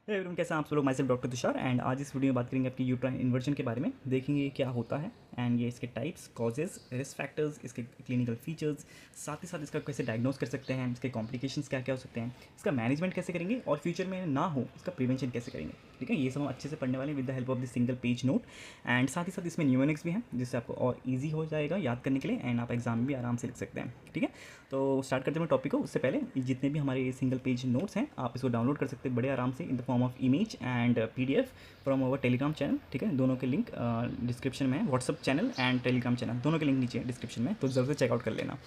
Everyone, कैसे हैं आप सब लोग। My self doctor Tushar and आज इस वीडियो में बात करेंगे आपकी यूट्राइन इन्वर्जन के बारे में। देखेंगे क्या होता है एंड ये इसके टाइप्स, कॉजेज़, रिस्क फैक्टर्स, इसके क्लिनिकल फीचर्स, साथ ही साथ इसका कैसे डायग्नोस कर सकते हैं, इसके कॉम्प्लिकेशंस क्या क्या हो सकते हैं, इसका मैनेजमेंट कैसे करेंगे और फ्यूचर में ना हो इसका प्रिवेंशन कैसे करेंगे। ठीक है, ये सब हम अच्छे से पढ़ने वाले with the help of this single page note. And साथ ही साथ इसमें न्यूमेरिक्स भी हैं जिससे आपको और ईजी हो जाएगा याद करने के लिए एंड आप एग्जाम में भी आराम से लिख सकते हैं। ठीक है, तो स्टार्ट करते हैं टॉपिक को। उससे पहले जितने भी हमारे सिंगल पेज नोट्स हैं आप इसको डाउनलोड कर सकते हैं बड़े आराम से in the form of image and PDF from our Telegram channel. ठीक है, दोनों के लिंक डिस्क्रिप्शन में है, WhatsApp channel and Telegram channel दोनों के लिंक नीचे है डिस्क्रिप्शन में, तो जल्द से चेकआउट कर लेना।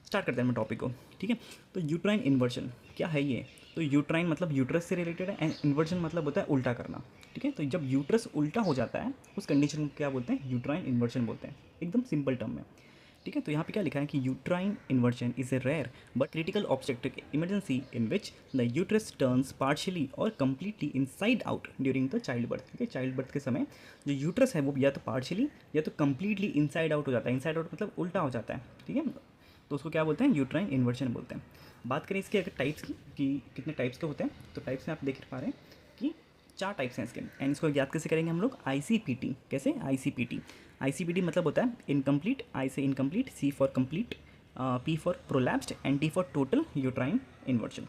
स्टार्ट करते हैं मैं टॉपिक को। ठीक है, तो यूट्राइन इन्वर्जन क्या है ये। तो यूट्राइन मतलब यूट्रस से रिलेटेड है एंड इन्वर्जन मतलब होता है उल्टा करना। ठीक है, तो जब यूट्रस उल्टा हो जाता है उस कंडीशन को क्या बोलते हैं, यूट्राइन इन्वर्जन बोलते हैं, एकदम सिंपल टर्म में। ठीक है, तो यहाँ पे क्या लिखा है कि uterine inversion is a rare but critical obstetric emergency in which the uterus turns partially और completely inside out during the childbirth. ठीक है, चाइल्ड बर्थ के समय जो यूट्रस है वो या तो पार्शियली या तो कंप्लीटली इनसाइड आउट हो जाता है। इनसाइड आउट मतलब उल्टा हो जाता है। ठीक है, तो उसको क्या बोलते हैं, यूट्राइन इन्वर्जन बोलते हैं। बात करें इसके अगर टाइप्स की कि कितने टाइप्स के होते हैं, तो टाइप्स में आप देख पा रहे हैं कि 4 टाइप्स हैं इसके। एंड इसको याद कैसे करेंगे हम लोग, ICPT। कैसे, ICPT मतलब होता है इनकम्प्लीट, आई से incomplete, C for complete, P for prolapsed and T for total uterine inversion.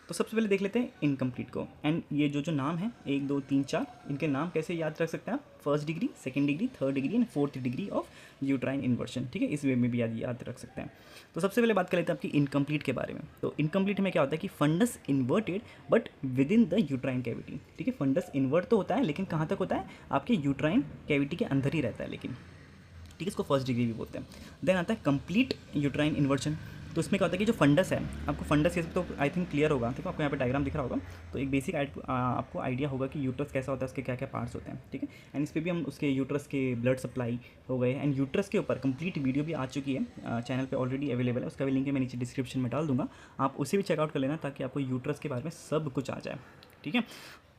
तो सबसे पहले देख लेते हैं इनकम्प्लीट को। एंड ये जो नाम है 1 2 3 4, इनके नाम कैसे याद रख सकते हैं आप, first degree, second degree, third degree and fourth degree of uterine inversion. ठीक है, इस वे में भी याद रख सकते हैं। तो सबसे पहले बात कर लेते हैं आपकी इनकम्प्लीट के बारे में। तो इनकम्प्लीट में क्या होता है कि fundus inverted but with in the uterine cavity. ठीक है, फंडस इन्वर्ट तो होता है लेकिन कहाँ तक होता है, आपके यूट्राइन कैविटी के अंदर ही रहता है लेकिन। ठीक है, इसको फर्स्ट डिग्री भी बोलते हैं। देन आता है कंप्लीट यूट्राइन इन्वर्जन। तो इसमें क्या होता है कि जो फंडस है, आपको फंडस ये सब तो आई थिंक क्लियर होगा। ठीक है, आपको यहाँ पे डायग्राम दिख रहा होगा, तो एक बेसिक आपको आइडिया होगा कि यूट्रस कैसा होता है, उसके क्या क्या पार्ट्स होते हैं। ठीक है, एंड इस पर भी हम उसके यूट्रस के ब्लड सप्लाई हो गए एंड यूट्रस के ऊपर कंप्लीट वीडियो भी आ चुकी है, चैनल पे ऑलरेडी अवेलेबल है। उसका भी लिंक मैं नीचे डिस्क्रिप्शन में डाल दूंगा, आप उसे भी चेकआउट कर लेना ताकि आपको यूट्रस के बारे में सब कुछ आ जाए। ठीक है,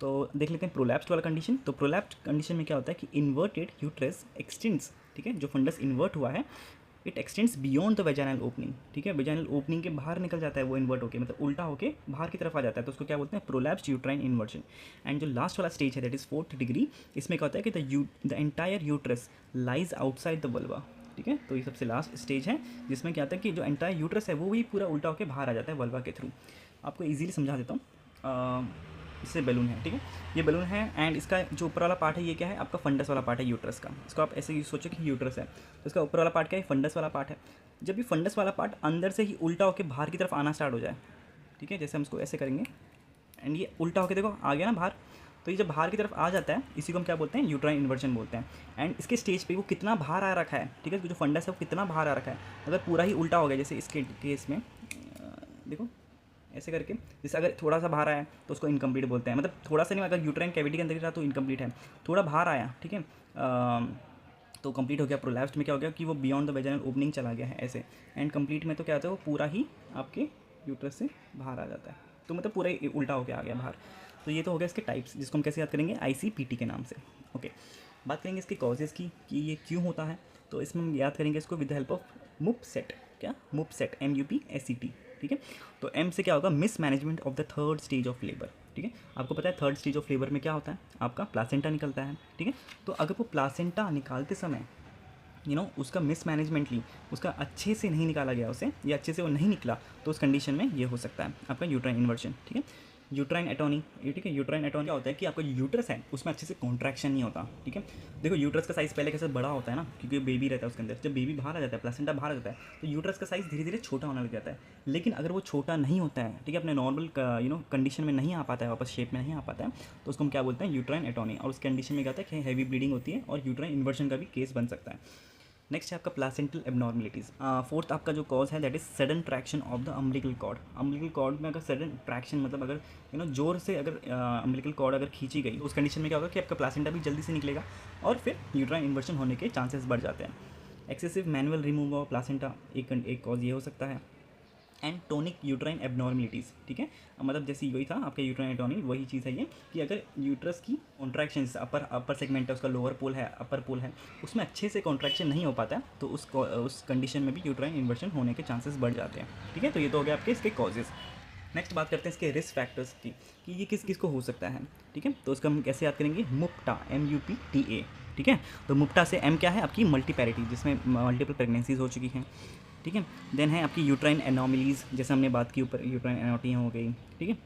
तो देख लेते हैं प्रोलैप्स्ड वाला कंडीशन। तो प्रोलैप्स्ड कंडीशन में क्या होता है कि इन्वर्टेड यूट्रस एक्सटेंड्स। ठीक है, जो फंडस इन्वर्ट हुआ है it extends beyond the vaginal opening. ठीक है, वेजाइनल ओपनिंग के बाहर निकल जाता है वो इन्वर्ट होकर, मतलब उल्टा होकर बाहर की तरफ आ जाता है, तो उसको क्या बोलते हैं, प्रोलैप्स्ड यूट्राइन इन्वर्जन। एंड जो लास्ट वाला स्टेज है दैट इज फोर्थ डिग्री, इसमें क्या होता है कि the entire uterus lies outside the vulva. ठीक है, तो ये सबसे लास्ट स्टेज है जिसमें क्या होता है कि जो एंटायर यूट्रस है वो भी पूरा उल्टा होकर बाहर आ जाता है वल्वा के थ्रू। आपको ईजिली समझा देता हूँ। इससे बैलून है। ठीक है, ये बैलून है एंड इसका जो ऊपर वाला पार्ट है ये क्या है, आपका फंडस वाला पार्ट है यूट्रस का। इसको आप ऐसे ही सोचो कि यूट्रस है, तो इसका ऊपर वाला पार्ट क्या है, फंडस वाला पार्ट है। जब ये फंडस वाला पार्ट अंदर से ही उल्टा होकर बाहर की तरफ आना स्टार्ट हो जाए, ठीक है, जैसे हम इसको ऐसे करेंगे एंड ये उल्टा होकर देखो आ गया ना बाहर, तो ये जब बाहर की तरफ आ जाता है इसी को हम क्या बोलते हैं, यूट्राइन इन्वर्जन बोलते हैं। एंड इसके स्टेज पे वो कितना बाहर आ रखा है, ठीक है, जो फंडस है वो कितना बाहर आ रखा है, अगर पूरा ही उल्टा हो गया जैसे इसके केस में, देखो ऐसे करके, जैसे अगर थोड़ा सा बाहर आया तो उसको इनकम्प्लीट बोलते हैं, मतलब थोड़ा सा नहीं, अगर यूट्राइन कैविटी के अंदर ही रहा तो इनकम्प्लीट है। थोड़ा बाहर आया, ठीक है, तो कंप्लीट हो गया। प्रोलैप्स्ड में क्या हो गया कि वो बियॉन्ड द वेजाइनल ओपनिंग चला गया है ऐसे। एंड कंप्लीट में तो क्या होता है, वो पूरा ही आपके यूट्रस से बाहर आ जाता है, तो मतलब पूरा ही उल्टा होकर आ गया बाहर। तो ये तो हो गया इसके टाइप्स, जिसको हम कैसे याद करेंगे, ICPT के नाम से। ओके, बात करेंगे इसके कॉजेज़ की कि ये क्यों होता है। तो इसमें हम याद करेंगे इसको with the help of MUPSET। क्या, MUPSET, MUPSET। ठीक है, तो M से क्या होगा, miss management of the third stage of labour. ठीक है, आपको पता है थर्ड स्टेज ऑफ लेबर में क्या होता है, आपका प्लासेंटा निकलता है। ठीक है, तो अगर वो प्लासेंटा निकालते समय उसका मिसमैनेजमेंटली, उसका अच्छे से नहीं निकाला गया उसे, या अच्छे से वो नहीं निकला, तो उस कंडीशन में ये हो सकता है आपका यूट्राइन इन्वर्जन। ठीक है, यूट्राइन एटोनी, ठीक है, यूट्राइन एटोनी क्या होता है कि आपका यूट्रस है उसमें अच्छे से कॉन्ट्रैक्शन नहीं होता। ठीक है, देखो यूट्रस का साइज़ पहले कैसे बड़ा होता है ना, क्योंकि बेबी रहता है उसके अंदर, जब बेबी बाहर आ जाता है, प्लेसेंटा बाहर आ जाता है, तो यूट्रस का साइज़ धीरे धीरे छोटा होने लग जाता है। लेकिन अगर वो छोटा नहीं होता है, ठीक है, अपने नॉर्मल कंडीशन में नहीं आ पाता है, वापस शेप में नहीं आ पाता है, तो उसको हम क्या बोलते हैं, यूट्राइन एटोनी। और उस कंडीशन में क्या होता है कि हैवी ब्लीडिंग होती है और यूट्राइन इन्वर्जन का भी केस बन सकता है। नेक्स्ट है आपका प्लासेंटल एबनॉर्मलिटीज़। फोर्थ आपका जो कॉज है that is sudden traction of the umbilical cord. Umbilical cord में अगर सडन ट्रैक्शन मतलब अगर जोर से अगर अम्बिलिकल कॉर्ड अगर खींची गई, तो उस कंडीशन में क्या होगा कि आपका प्लासेंटा भी जल्दी से निकलेगा और फिर यूट्राइन इन्वर्जन होने के चांसेस बढ़ जाते हैं। Excessive manual remove of placenta एक कॉज ये हो सकता है। And tonic uterine abnormalities. ठीक है, मतलब जैसे वही था आपका यूट्राइन एटोनी, वही चीज़ है ये कि अगर यूट्रस की कॉन्ट्रैक्शन, अपर सेगमेंट है उसका, लोअर पोल है, अपर पोल है, उसमें अच्छे से कॉन्ट्रैक्शन नहीं हो पाता है, तो उस कंडीशन में भी यूट्राइन इन्वर्जन होने के चांसेस बढ़ जाते हैं। ठीक है, तो ये तो हो गया आपके इसके कॉजेज़। नेक्स्ट बात करते हैं इसके रिस्क फैक्टर्स की कि ये किस किस को हो सकता है। ठीक है, तो इसका हम कैसे याद करेंगे, मुप्टा, MUPTA। ठीक है, तो मुप्टा से M क्या है, आपकी मल्टीपैरिटी, जिसमें मल्टीपल प्रेगनेंसीज हो चुकी हैं। ठीक है, देन है आपकी यूट्राइन एनोमलीज, जैसे हमने बात की ऊपर, यूट्राइन एनोटी हो गई। ठीक है,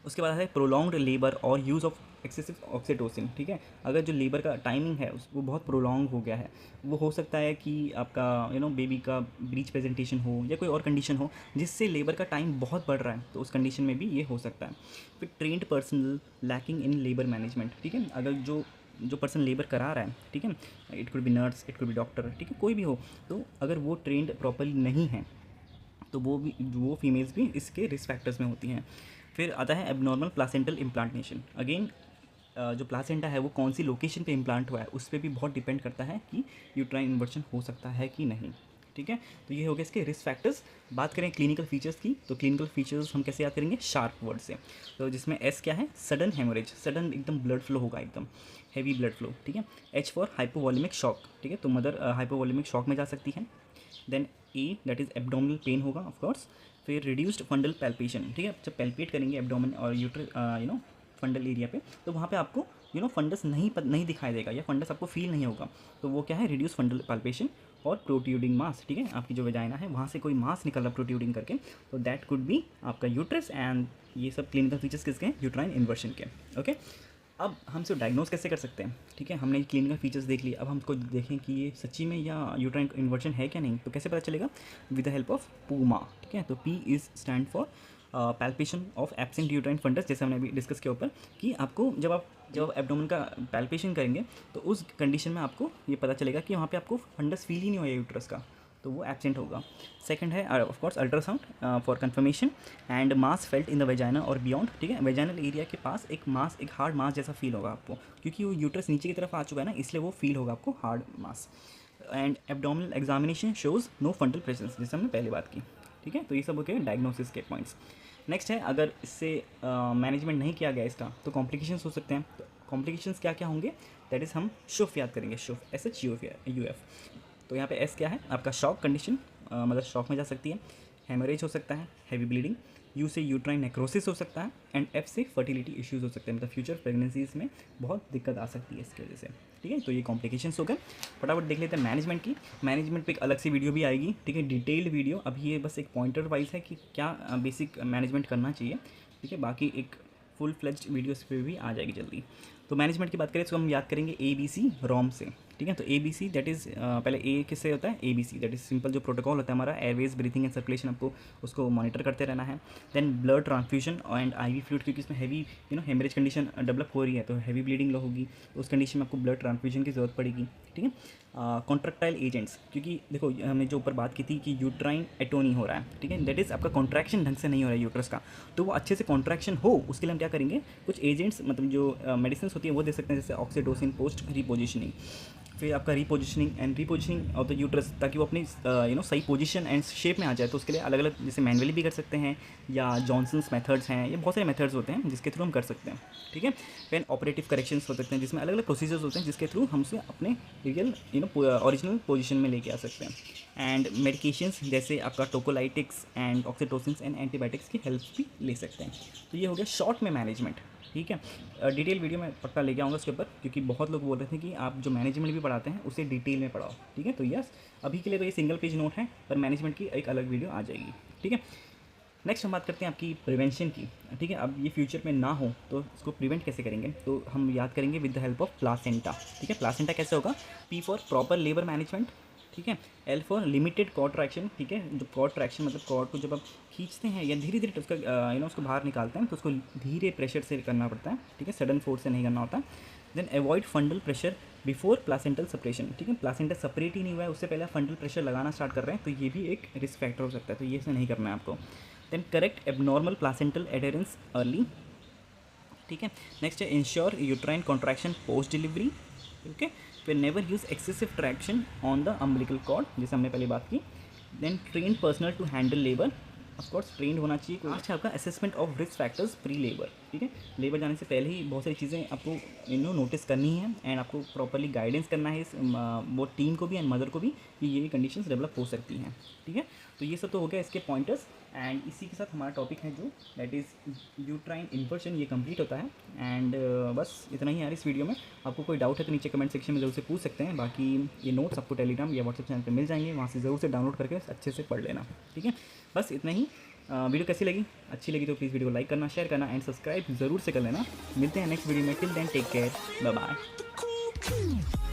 उसके बाद है प्रोलॉन्ग्ड लेबर और यूज़ ऑफ एक्सेसिव ऑक्सीटोसिन। ठीक है, अगर जो लेबर का टाइमिंग है वो बहुत प्रोलॉन्ग हो गया है, वो हो सकता है कि आपका बेबी का ब्रीच प्रेजेंटेशन हो या कोई और कंडीशन हो जिससे लेबर का टाइम बहुत बढ़ रहा है, तो उस कंडीशन में भी ये हो सकता है। फिर trend personal lacking in labour management. ठीक है, अगर जो पर्सन लेबर करा रहा है, ठीक है, it could be nurse, it could be doctor, ठीक है, कोई भी हो, तो अगर वो ट्रेंड प्रॉपरली नहीं है तो वो फीमेल्स भी इसके रिस्क फैक्टर्स में होती हैं। फिर आता है एबनॉर्मल प्लासेंटल इम्प्लांटेशन। अगेन जो प्लासेंटा है वो कौन सी लोकेशन पे इम्प्लांट हुआ है उस पर भी बहुत डिपेंड करता है कि यूट्राइन इन्वर्शन हो सकता है कि नहीं। ठीक है, तो ये हो गया इसके रिस्क फैक्टर्स। बात करें क्लिनिकल फीचर्स की, तो क्लिनिकल फीचर्स हम कैसे याद करेंगे, शार्प वर्ड से। तो जिसमें एस क्या है, सडन हेमोरेज, सडन एकदम ब्लड फ्लो होगा, एकदम हैवी ब्लड फ्लो। ठीक है, एच फॉर हाइपोवॉल्यूमिक शॉक। ठीक है, तो मदर हाइपोवॉल्यूमिक शॉक में जा सकती है। Then a that is abdominal pain होगा ऑफकोर्स। फिर रिड्यूस्ड फंडल पैल्पेशन। ठीक है, जब पैल्पेट करेंगे एब्डोमिन और फंडल एरिया पे, तो वहाँ पे आपको फंडस नहीं दिखाई देगा या फंडस आपको फील नहीं होगा, तो वो क्या है, रिड्यूस फंडल पैल्पेशन और प्रोट्यूडिंग मास। ठीक है, आपकी जो वेजाइना है वहाँ से कोई मास निकल रहा प्रोट्यूडिंग करके, तो दैट कुड बी आपका यूट्रस। एंड ये सब क्लिनिकल फीचर्स किसके हैं, यूट्राइन इन्वर्शन के। ओके, अब हम इसको डायग्नोस कैसे कर सकते हैं। ठीक है, हमने क्लिनिकल फीचर्स देख लिए, अब हमको देखें कि ये सच्ची में या यूट्राइन इन्वर्शन है क्या नहीं, तो कैसे पता चलेगा, विद द हेल्प ऑफ पूमा। ठीक है, तो P is stand for palpation of absent uterine fundus, जैसे हमने अभी डिस्कस किया ऊपर कि आपको जब आप एब्डोमेन का पैल्पेशन करेंगे तो उस कंडीशन में आपको ये पता चलेगा कि वहाँ पे आपको फंडस फील ही नहीं हुआ यूट्रस का, तो वो एब्सेंट होगा। सेकंड है of course ultrasound for confirmation and mass felt in the vagina और बियॉन्ड। ठीक है, वेजाइनल एरिया के पास एक हार्ड मास जैसा फील होगा आपको, क्योंकि वो यूट्रस नीचे की तरफ आ चुका है ना, इसलिए वो फील होगा आपको hard mass. And abdominal examination shows no fundal presence, जैसे हमने पहले बात की। ठीक है, तो ये सब हो गए डायग्नोसिस के पॉइंट्स। नेक्स्ट है, अगर इससे मैनेजमेंट नहीं किया गया इसका, तो कॉम्प्लिकेशंस हो सकते हैं। तो कॉम्प्लिकेशंस क्या क्या होंगे, दैट इज़ हम शुफ याद करेंगे, शुफ, SHUF। तो यहाँ पे एस क्या है, आपका शॉक कंडीशन, मतलब शॉक में जा सकती है। हेमरेज हो सकता है, हैवी ब्लीडिंग। यू से यूट्राइन नेक्रोसिस हो सकता है। एंड एफ से फर्टिलिटी इश्यूज़ हो सकते हैं, मतलब फ्यूचर प्रेगनेंसीज में बहुत दिक्कत आ सकती है इसकी वजह से। ठीक है, तो ये कॉम्प्लिकेशंस हो गए। फटाफट देख लेते हैं मैनेजमेंट की। मैनेजमेंट पे एक अलग सी वीडियो भी आएगी, ठीक है, डिटेल्ड वीडियो। अभी ये बस एक पॉइंटर वाइज है कि क्या बेसिक मैनेजमेंट करना चाहिए। ठीक है, बाकी एक फुल फ्लेज्ड वीडियो इस पर भी आ जाएगी जल्दी। तो मैनेजमेंट की बात करें तो हम याद करेंगे ABC ROM से। ठीक है, तो ABC दैट इज़ पहले ए किससे होता है, ABC दैट इज़ सिंपल जो प्रोटोकॉल होता है हमारा, एयरवेज, ब्रीथिंग एंड सर्कुलेशन, आपको उसको मॉनिटर करते रहना है। Then blood transfusion and IV fluid, क्योंकि इसमें हैवी हेमरेज कंडीशन डेवलप हो रही है, तो हैवी ब्लीडिंग होगी, तो उस कंडीशन में आपको ब्लड ट्रांसफ्यूजन की ज़रूरत पड़ेगी। ठीक है, कॉन्ट्रैक्टाइल एजेंट्स, क्योंकि देखो हमने जो ऊपर बात की थी कि यूट्राइन एटोनी हो रहा है, ठीक है, दैट इज़ आपका कॉन्ट्रैक्शन ढंग से नहीं हो रहा है यूट्रस का, तो वो अच्छे से कॉन्ट्रैक्शन हो उसके लिए हम क्या करेंगे, कुछ एजेंट्स, मतलब जो मेडिसिन होती है वो दे सकते हैं, जैसे ऑक्सीटोसिन पोस्ट रिपोजिशनिंग। फिर आपका रिपोजिशनिंग ऑफ द यूट्रस, ताकि वो अपनी सही पोजीशन एंड शेप में आ जाए, तो उसके लिए अलग अलग जैसे मैनुअली भी कर सकते हैं या जॉनसन्स मेथड्स हैं, ये बहुत सारे मेथड्स होते हैं जिसके थ्रू हम कर सकते हैं। ठीक है, फिर ऑपरेटिव करेक्शंस हो सकते हैं, जिसमें अलग अलग प्रोसीजर्स होते हैं जिसके थ्रू हम उसे अपने रियल ओरिजिनल पोजीशन में लेके आ सकते हैं। एंड मेडिकेशंस जैसे आपका टोकोलाइटिक्स एंड ऑक्सीटोसिन्स एंड एंटीबायोटिक्स की हेल्प भी ले सकते हैं। तो ये हो गया शॉर्ट में मैनेजमेंट। ठीक है, डिटेल वीडियो में पक्का लेके आऊँगा उसके ऊपर, क्योंकि बहुत लोग बोल रहे थे कि आप जो मैनेजमेंट भी पढ़ाते हैं उसे डिटेल में पढ़ाओ। ठीक है, तो यस, अभी के लिए तो ये सिंगल पेज नोट है, पर मैनेजमेंट की एक अलग वीडियो आ जाएगी। ठीक है, नेक्स्ट हम बात करते हैं आपकी प्रिवेंशन की। ठीक है, अब ये फ्यूचर में ना हो तो इसको प्रिवेंट कैसे करेंगे, तो हम याद करेंगे with the help of placenta. ठीक है, प्लासेंटा कैसे होगा, P for proper labour management. ठीक है, L for limited cord traction. ठीक है, जो कॉर्ड ट्रैक्शन मतलब कॉर्ड को जब आप खींचते हैं या धीरे धीरे उसका उसको बाहर निकालते हैं, तो उसको धीरे प्रेशर से करना पड़ता है। ठीक है, सडन फोर्स से नहीं करना होता। Then avoid fundal pressure before placental separation. ठीक है, प्लासेंटा सेपरेट ही नहीं हुआ है उससे पहले फंडल प्रेशर लगाना स्टार्ट कर रहे हैं, तो ये भी एक रिस्क फैक्टर हो सकता है, तो ये से नहीं करना है आपको। Then correct abnormal placental adherence early. ठीक है, नेक्स्ट है ensure uterine contraction post delivery. Okay, फिर never use excessive traction on the umbilical cord, जैसे हमने पहले बात की। Then train personnel to handle labour, of course trained होना चाहिए। लास्ट है आपका assessment of risk factors pre labour. ठीक है। लेबर जाने से पहले ही बहुत सारी चीज़ें आपको नोटिस करनी है एंड आपको प्रॉपरली गाइडेंस करना है इस वो टीम को भी एंड मदर को भी कि ये कंडीशंस डेवलप हो सकती हैं, ठीक है। तो ये सब तो हो गया इसके पॉइंटर्स एंड इसी के साथ हमारा टॉपिक है जो दैट इज़ यूट्राइन इन्वर्जन, ये कंप्लीट होता है। एंड बस इतना ही यार इस वीडियो में। आपको कोई डाउट है तो नीचे कमेंट सेक्शन में ज़रूर से पूछ सकते हैं। बाकी ये नोट्स आपको टेलीग्राम या व्हाट्सएप चैनल पर मिल जाएंगे, वहाँ से ज़रूर से डाउनलोड करके अच्छे से पढ़ लेना, ठीक है। बस इतना ही। वीडियो कैसी लगी? अच्छी लगी तो प्लीज़ वीडियो को लाइक करना, शेयर करना एंड सब्सक्राइब ज़रूर से कर लेना। मिलते हैं नेक्स्ट वीडियो में। Till then take care, bye bye.